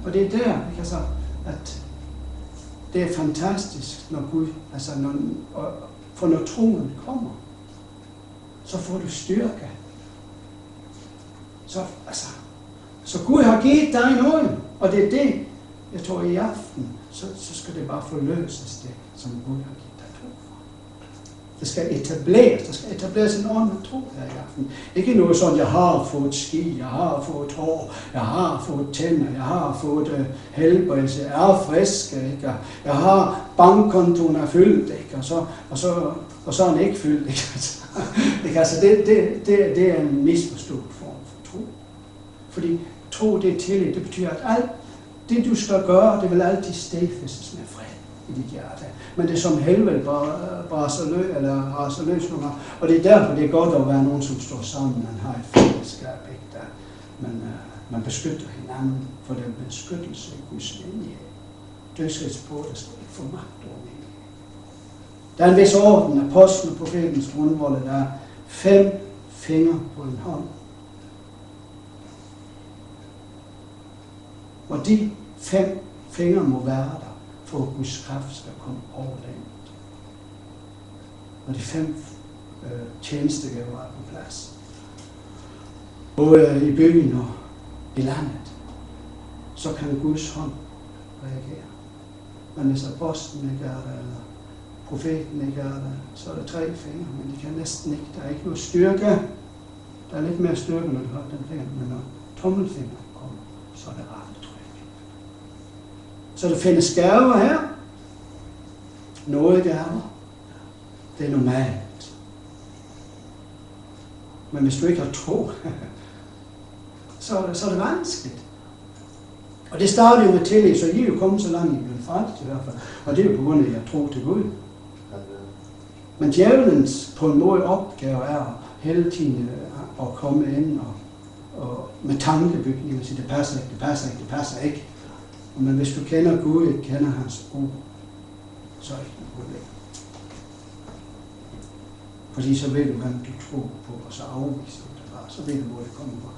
Og det er der, ikke? Altså, at det er fantastisk, når Gud, altså for når troen kommer, så får du styrke. Så Gud har givet dig noget, og det er det, jeg tror i aften, så skal det bare forløses det, som Gud har givet dig tro for. Det skal etableres en ordentlig tro her i aften. Ikke noget sådan, jeg har fået ski, jeg har fået hår, jeg har fået tænder, jeg har fået helbredelse, jeg er frisk, ikke? Jeg har bankkontoen er fyldt, ikke? Og så er den ikke fyldt, ikke? Altså, det er en misforstået form for tro. Fordi tro, det er tillid, det betyder, at alt det, du skal gøre, det vil altid stedfæstes med fred i dit hjerte. Men det er som helvede raser løs nogle gange. Og det er derfor, det er godt at være nogen, som står sammen. Man har et fællesskab, ikke? Der man beskytter hinanden, for den beskyttelse i Guds linje. Dødsrigsbåd, der skal ikke få magt over det. Der er en vis orden, apostlen og profetens grundvold, der er 5 fingre på en hånd. Og de 5 fingre må være der, for at Guds kraft skal komme over landet. Og de 5 tjenestegaver er på plads. Både i byen og i landet, så kan Guds hånd reagere. Men hvis apostlen ikke er der, eller profeten ikke er der, så er der 3 fingre, men de kan næsten ikke. Der er ikke noget styrke. Der er lidt mere styrke, når du har den finger, men når tommelfingeren kommer, så er det ret. Så der findes gaver her. Nogle gaver. Det er normalt. Men hvis du ikke har tro, så er det vanskeligt. Og det starter jo med tillid, så I er jo kommet så langt, I er blevet frelst i hvert fald. Og det er jo på grund af, at jeg tror til Gud. Men djævelens på en måde opgave er hele tiden at komme ind og med tankebygning og sige, det passer ikke. Men hvis du kender Gud, ikke kender hans ord, så er det ikke noget problem. Fordi så ved du, hvad du tror på, og så afviser du det bare. Så ved du, hvor det kommer fra.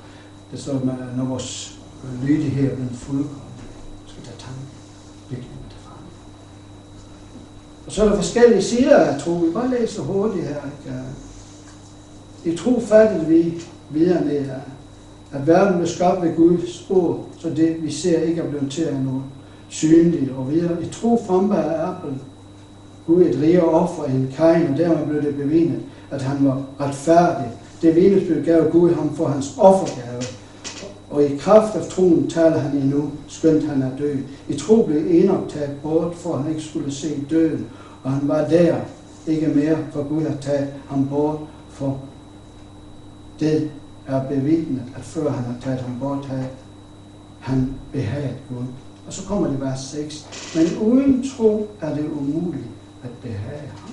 Det står, at når vores lydighed er blevet fuldkommen, så skal der tankebygninger derfra. Og så er der forskellige sider af tro. Vi bare læser hurtigt her. Ikke? I tro fatter vi videre det er, at verden blev skabt ved Guds ord, så det vi ser ikke er blevet til af noget synligt og videre. I tro frembærer Abel Gud et rigere offer end Kain, og dermed blev det bevidnet, at han var retfærdig. Det vidnesbyrd gav Gud ham for hans offergave, og i kraft af troen taler han endnu, skønt han er død. I tro blev Enok taget bort, for han ikke skulle se døden, og han var der ikke mere, for Gud har taget ham bort, for det er bevidnet, at før han har taget ham bort, havde han behaget Gud. Og så kommer det vers 6. Men uden tro er det umuligt at behage ham.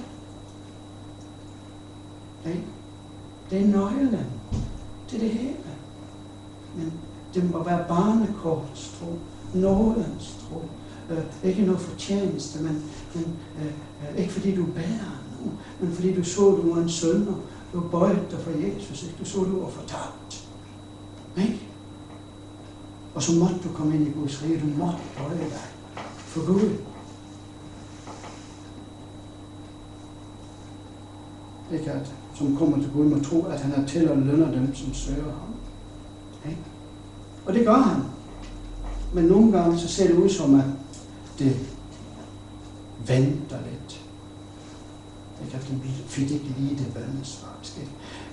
Det er nøglen til det hele. Men det må være barnekortets tro, nådens tro. Ikke noget fortjeneste, men ikke fordi du bærer nu, men fordi du så, du var en sønder. Du bøjede dig for Jesus, ikke? Du så, du var fortabt. Ikke? Og så måtte du komme ind i Guds rige, du måtte bøje dig for Gud. Ikke at, som kommer til Gud, må tro, at han er til at lønne dem, som søger ham. Ikke? Og det gør han. Men nogle gange så ser det ud som, at det venter lidt. Ikke at den fik ikke lige det bønnesvar.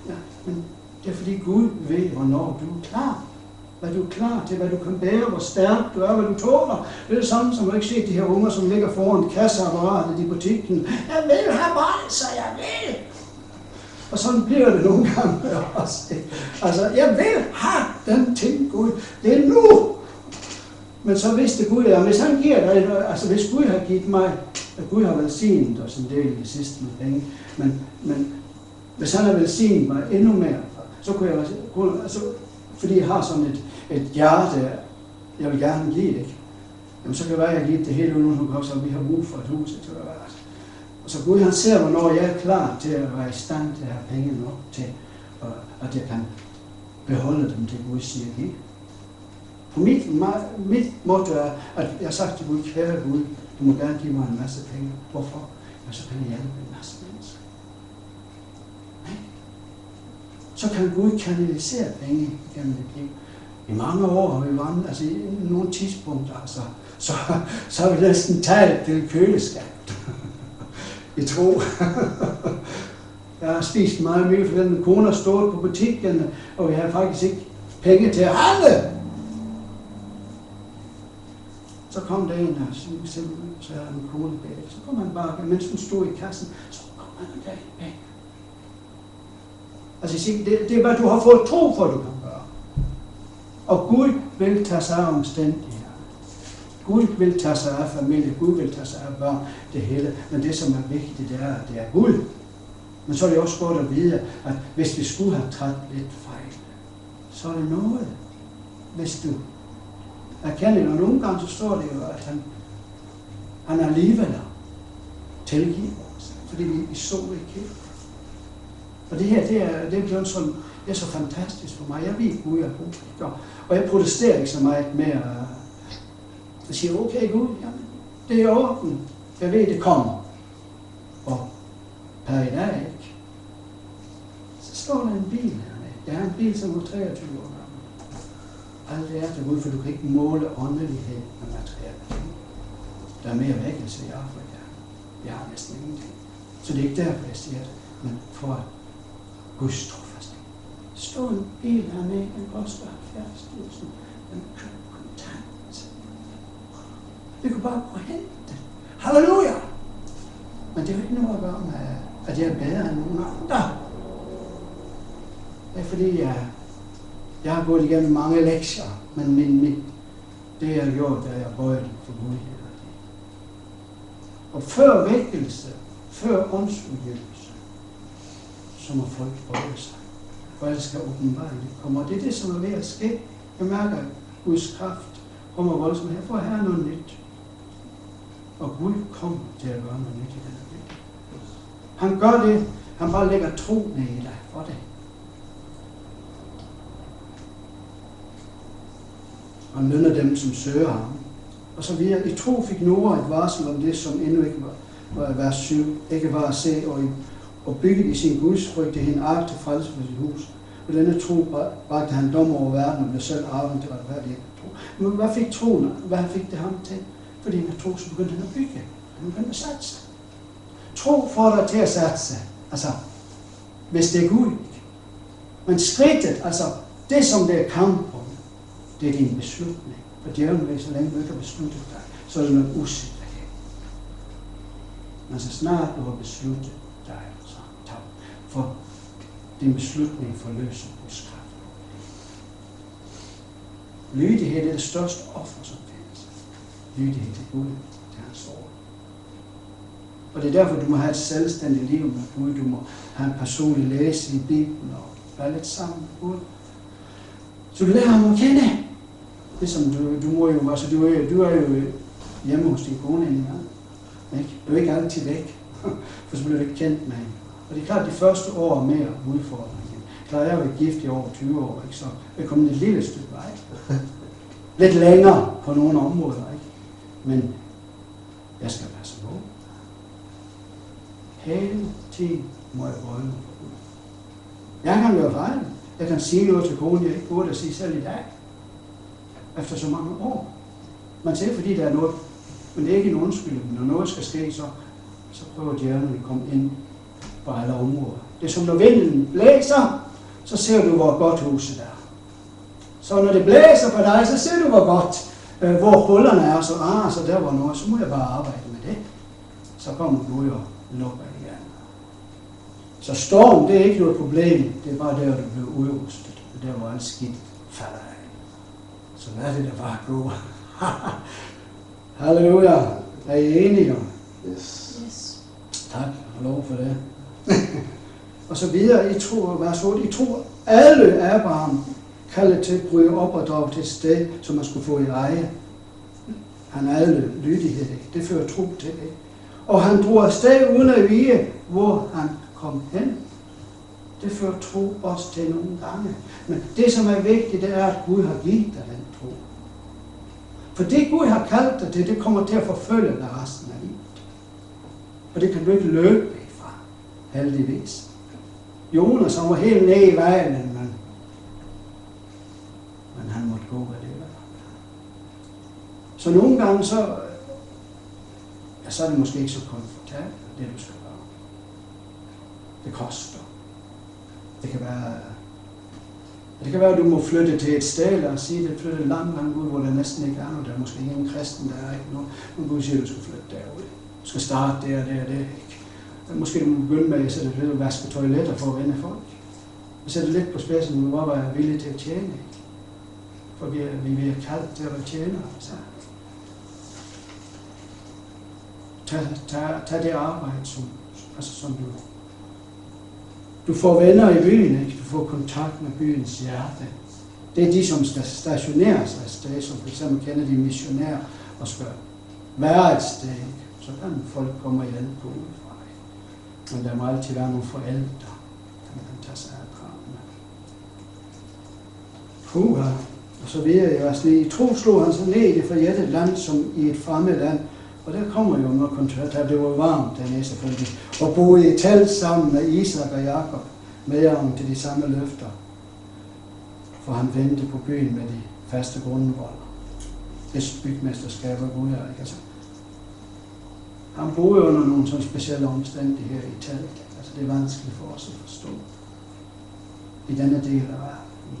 Ja, men det er fordi Gud ved, hvornår du er klar. Hvad du er klar til, hvad du kan bære, hvor stærk du er, hvad du tåler. Det er det samme, som du ikke ser de her unger, som ligger foran kasseapparatet i butikken. Jeg vil have bold, så jeg vil. Og sådan bliver det nogle gange også. Altså, jeg vil have den ting, Gud. Det er nu. Men så vidste Gud, at hvis han giver dig, altså hvis Gud har givet mig, at Gud har velsignet os en del i det sidste med penge, men hvis han har velsignet mig endnu mere, så kunne jeg, altså, fordi jeg har sådan et hjerte, jeg vil gerne give det, ikke? Jamen så kan det være, at jeg giver det hele uden nu, så vi har brug for et hus, ikke? Og så Gud han ser, hvornår jeg er klar til at være i stand til at have penge nok til, at jeg kan beholde dem til Gud siger giv. For mit motto er, at jeg har sagt til Gud, kære Gud, du må gerne give mig en masse penge. Hvorfor? Ja, så kan jeg hjælpe en masse mennesker. Så kan Gud kanalisere penge gennem dit liv. I mange år har vi vandret, altså i nogle tidspunkter, altså, så har vi næsten talt til køleskabet. I tro. Jeg har spist meget mye, for den kone har stået på butikken, og vi har faktisk ikke penge til at handle. Så kom der en, så havde en kone bag. Så kom han bare, mens hun stod i kassen, så kom han bag. Altså det er hvad du har fået tro for, du kan gøre. Og Gud vil tage sig af omstændigheder. Gud vil tage sig af familie, Gud vil tage sig af børn, det hele. Men det, som er vigtigt, det er, at det er Gud. Men så er det også godt at vide, at hvis vi skulle have trædt lidt fejl, så er det noget. Hvis du erkender det, og nogle gange så står det jo, at han alligevel tilgiver os, fordi vi så ikke. Og det her, det er blevet sådan, det er så fantastisk for mig. Jeg ved, Gud er god. Og jeg protesterer ikke så meget med at sige, okay Gud, jamen, det er orden. Jeg ved, det kommer. Og per i dag ikke. Så står der en bil hernede. Jeg har en bil, som er 23 år gammel. Alt det er til Gud, for du kan ikke måle åndelighed med materiale. Der er mere vækkelse i Afrika. Jeg har næsten ingenting. Så det er ikke derfor, jeg siger det. Men for at Guds trofasthed. Stå en bil hernede, den koster 70.000. Den køber kontant. Vi kunne bare gå hen den. Halleluja! Men det er jo ikke noget at gøre med, at jeg er bedre end nogen andre. Det er fordi, jeg har gået igennem mange lektier, men det jeg har gjort, det er jeg bøjet for Gud. Og før vækkelse, før åndsudgivelse, så må folk bøje sig. For ellers skal åbenbaringen komme. Det er det, som er ved at ske. Jeg mærker, at Guds kraft kommer voldsomt her, for her er noget nyt. Og Gud kommer til at gøre noget nyt i denne by. Han gør det, han bare lægger tro ned i dig for det. Han lønner dem, som søger ham. Og så videre. I tro fik Noah et varsel om det, som endnu ikke var i vers 7. Ikke var at se og bygget i sin gudsfrygt en ark til frelse for sit hus. Og denne tro bragte han dom over verden og blev selv arven til retfærdighed. Men hvad fik troen? Hvad fik det ham til? Fordi med tro, så begyndte han at bygge. Han begyndte at satse. Tro får dig til at satse. Altså, hvis det er Gud. Men skridtet, altså det som det er kamp om, det er din beslutning. For djævlen vil, så længe du ikke har besluttet dig, så er det noget usikkerhed. Men så snart du har besluttet dig, så tag. For din beslutning forløser Guds kraft. Lydighed er det største offer, som findes. Lydighed til Gud, til hans ord. Og det er derfor, du må have et selvstændigt liv med Gud. Du må have en personlig læse i Bibelen og være lidt sammen med Gud. Så du lærer ham at kende. Ligesom du må jo, altså du er jo hjemme hos din kone engang. Du er ikke altid væk, for så bliver du ikke kendt med hende. Og det er klart, de første år er mere udfordring. Klar, jeg har været gift i over 20 år, ikke? Så jeg kom et lille stykke vej. Lidt længere på nogle områder, ikke? Men jeg skal være så god. Hele tiden må jeg bøje mig for Gud. Jeg kan gøre fejl. Jeg kan sige noget til konen, jeg ikke burde at sige selv i dag. Efter så mange år. Man siger, fordi der er noget, men det er ikke en undskyldning. Når noget skal ske, så prøver djævlen at komme ind på alle områder. Det er som når vinden blæser, så ser du, hvor godt huset er. Så når det blæser på dig, så ser du, hvor godt, hvor hullerne er. Så der var noget, så må jeg bare arbejde med det. Så kommer Gud og lukker igen. Så storm, det er ikke noget problem. Det er bare der, du bliver udrustet. Det er der, hvor alt skidt falder af. Så lad det da bare gå. Halleluja. Er I enige? Yes. Tak og lov for det. Og så videre, I tror, alle Abraham kaldet til at bryde op og drage til et sted, som man skulle få i eje. Han alle lydighed, det fører tro til det. Og han drog afsted uden at vide, hvor han kom hen. Det fører tro også til nogle gange. Men det, som er vigtigt, det er, at Gud har givet dig den tro. For det Gud har kaldt dig til, det kommer til at forfølge dig resten af livet. Og det kan du ikke løbe væk fra, heldigvis. Jonas, han var helt nede i vejen, men han måtte gå alligevel. Så nogle gange så er det måske ikke så komfortabelt, det du skal gøre. Det koster. Det kan være, at du må flytte til et sted, og sige, at flytte langt ud, hvor der næsten ikke er noget. Der er måske ingen kristen, der er ikke noget. Men Gud siger, at du skal flytte derud. Du skal starte der. Måske du må begynde med at sætte lidt og vaske toiletter for at vende folk. Og sætte lidt på spidsen, du må være villig til at tjene. For vi er kaldt til at være tjenere. Tag det arbejde, som du får venner i byen, ikke? Du får kontakt med byens hjerte. Det er de, som skal stationere sig et sted, som for eksempel kender de missionærer og skal være et sted. Ikke? Så kan folk komme og hjælpe på udefra. Men der må altid være nogle forældre, der kan tage sig af børnene. Og så videre. I tro slog han sig ned i det forjættede land, som i et fremmed land. Og der kommer jo noget kontakt, det var varmt dernede selvfølgelig, og boede i telt sammen med Isak og Jakob, medjern til de samme løfter. For han vendte på byen med de faste grundvolder. Det bygmesterskab og Gud er, ikke? Altså, han boede under nogle sådan specielle omstændigheder i telt. Altså, det er vanskeligt for os at forstå. I denne del af verden,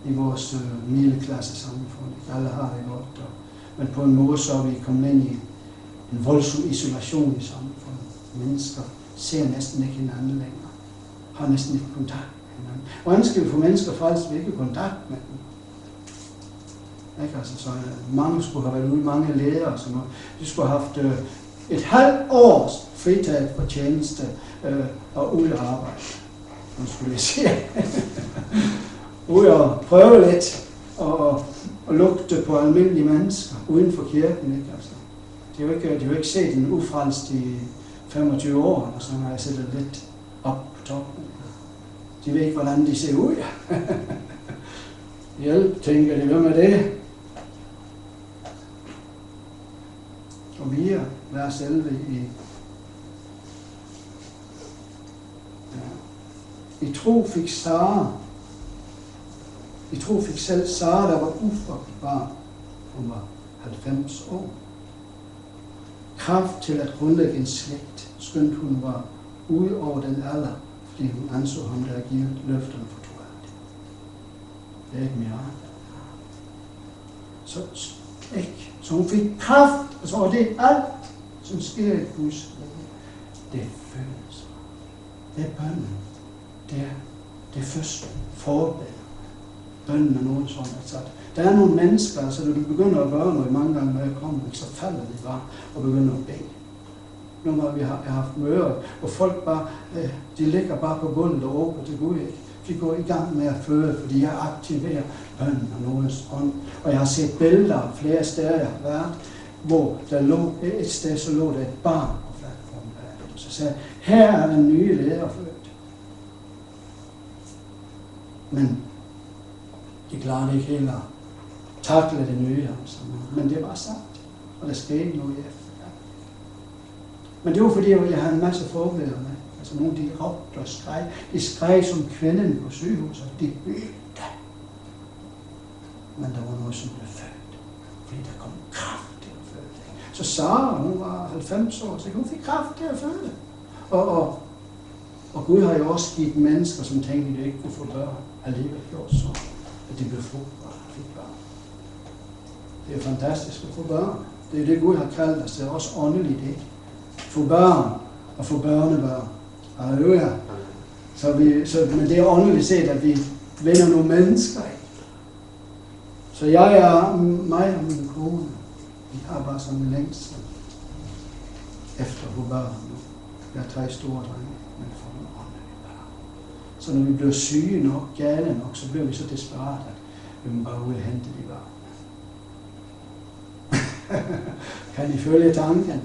i vores middelklasse samfund. Alle har det godt, men på en måde så er vi kommet ind i en voldsom isolation i samfundet. Mennesker ser næsten ikke hinanden længere. Har næsten ikke kontakt med hinanden. Hvordan skal vi få mennesker frelst, vi ikke har kontakt med dem? Ikke? Altså, så mange skulle have været ude, mange ledere, som de skulle have haft et halvt års fritaget for tjeneste og ude at arbejde. Nu skulle jeg sige. Ude at prøve lidt og lugte på almindelige mennesker uden for kirken. Ikke? Altså, de har jo ikke set en ufrelst i 25 år, eller sådan, har jeg sætter lidt op på toppen. De ved ikke, hvordan de ser ud. Hjælp, tænker de, hvem er det? Og vi er vers 11 i tro fik selv Sara, der var ufrugtbar. Hun var 90 år. Kraft til at grundlægge en slægt, skønt hun var ude over den alder, fordi hun anså ham, der havde givet løfterne for troværdigt. Det er ikke mere. Så hun fik kraft, og det er alt, som sker i Guds rige. Det er følelser. Det er bønnen. Det er først forbedret. Bønnen er noget sådan, at der er nogle mennesker, altså når du begynder at gøre noget mange gange, når jeg kommer, så falder de bare og begynder at bede. Nogle gange jeg har haft møder, hvor folk bare, de ligger bare på gulvet og råber til Gud. De går i gang med at føde, fordi jeg aktiverer bønnen og nogens ånd. Og jeg har set billeder flere steder, jeg har været, hvor der lå et sted, så lå der et barn på platformen. Så sagde jeg, her er den nye leder født. Men de klarede ikke helt at takle det nye. Altså. Men det var sagt, og der skete noget efter. Men det var fordi, jeg havde en masse forbilleder med. Altså nogle, de råbte og skreg. De skreg som kvinden på sygehuset. De bødte. Men der var noget, som blev født. Fordi der kom kraft til at føde. Så Sara, hun var 90 år, så hun fik kraft til at føde. Og Gud har jo også givet mennesker, som tænkte, at de ikke kunne få børn, alligevel gjort så, at de blev frugtbare og fik børn. Det er fantastisk at få børn. Det er det, Gud har kaldt os. Det er også åndeligt, ikke? Få børn og få børnebørn. Halleluja. Men det er åndeligt set, at vi vender nogle mennesker, ikke? Så mig og min kone, vi har bare sådan en længsel efter at få børn nu. Jeg har 3 store drenge, men får nogle åndelige børn. Så når vi bliver syge nok, gale nok, så bliver vi så desperat, at vi må bare ud og hente de børn. Kan I følge tanken?